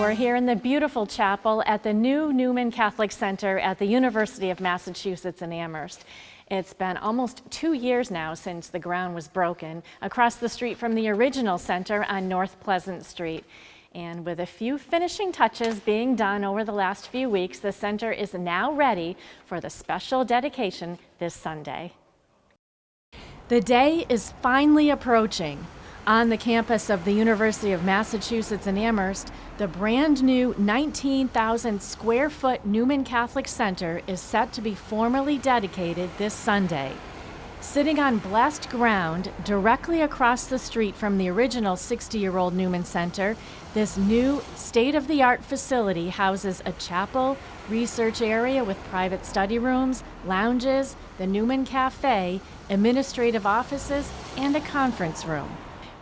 We're here in the beautiful chapel at the new Newman Catholic Center at the University of Massachusetts in Amherst. It's been almost 2 years now since the ground was broken across the street from the original center on North Pleasant Street. And with a few finishing touches being done over the last few weeks, the center is now ready for the special dedication this Sunday. The day is finally approaching. On the campus of the University of Massachusetts in Amherst, the brand new 19,000 square foot Newman Catholic Center is set to be formally dedicated this Sunday. Sitting on blessed ground directly across the street from the original 60-year-old Newman Center, this new state-of-the-art facility houses a chapel, research area with private study rooms, lounges, the Newman Cafe, administrative offices, and a conference room.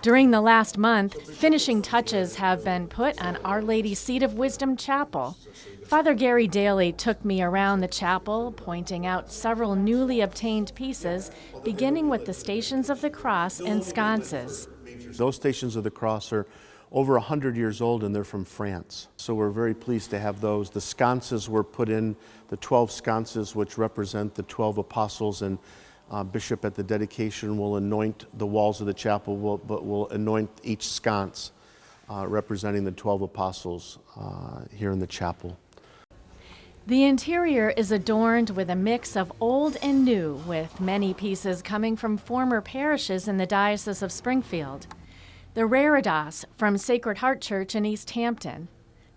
During the last month, finishing touches have been put on Our Lady's Seat of Wisdom Chapel. Father Gary Daly took me around the chapel, pointing out several newly obtained pieces, beginning with the Stations of the Cross and sconces. Those Stations of the Cross are over 100 years old, and they're from France. So we're very pleased to have those. The sconces were put in, the 12 sconces, which represent the 12 apostles, and Bishop at the dedication will anoint the walls of the chapel, but will anoint each sconce representing the 12 apostles here in the chapel. The interior is adorned with a mix of old and new, with many pieces coming from former parishes in the Diocese of Springfield. The Reredos from Sacred Heart Church in East Hampton.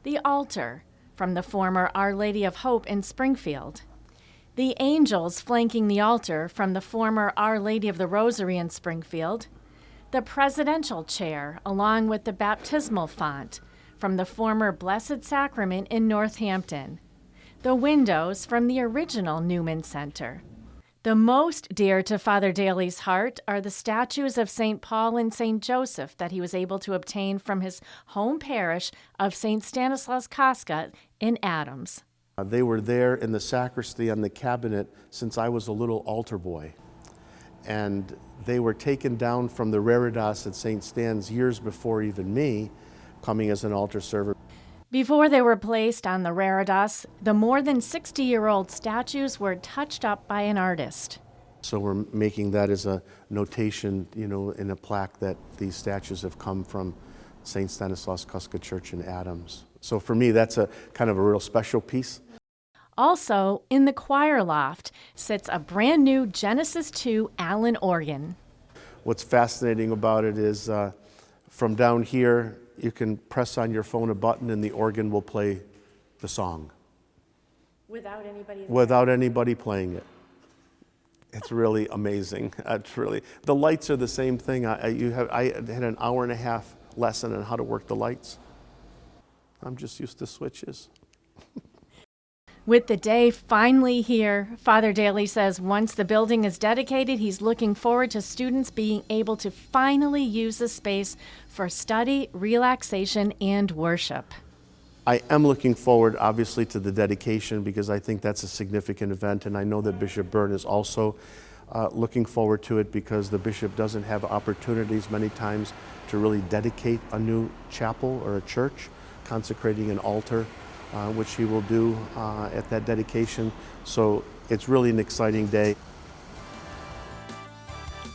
The altar from the former Our Lady of Hope in Springfield. The angels flanking the altar from the former Our Lady of the Rosary in Springfield. The presidential chair, along with the baptismal font from the former Blessed Sacrament in Northampton. The windows from the original Newman Center. The most dear to Father Daly's heart are the statues of St. Paul and St. Joseph that he was able to obtain from his home parish of St. Stanislaus Kostka in Adams. They were there in the sacristy on the cabinet since I was a little altar boy. And they were taken down from the Reredos at St. Stan's years before even me coming as an altar server. Before they were placed on the Reredos, the more than 60-year-old statues were touched up by an artist. So we're making that as a notation, in a plaque that these statues have come from St. Stanislaus Kostka Church in Adams. So for me, that's a kind of a real special piece. Also, in the choir loft sits a brand new Genesis 2 Allen organ. What's fascinating about it is from down here, you can press on your phone a button and the organ will play the song. Without anybody there. Without anybody playing it. It's really amazing. The lights are the same thing. I had an hour and a half lesson on how to work the lights. I'm just used to switches. With the day finally here, Father Daly says once the building is dedicated, he's looking forward to students being able to finally use the space for study, relaxation, and worship. I am looking forward, obviously, to the dedication because I think that's a significant event, and I know that Bishop Byrne is also looking forward to it because the bishop doesn't have opportunities many times to really dedicate a new chapel or a church, consecrating an altar, which he will do at that dedication. So it's really an exciting day.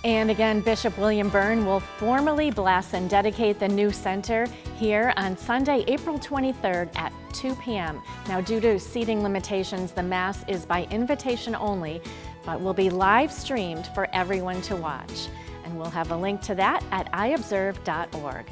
And again, Bishop William Byrne will formally bless and dedicate the new center here on Sunday, April 23rd at 2 p.m. Now, due to seating limitations, the Mass is by invitation only, but will be live streamed for everyone to watch. And we'll have a link to that at iobserve.org.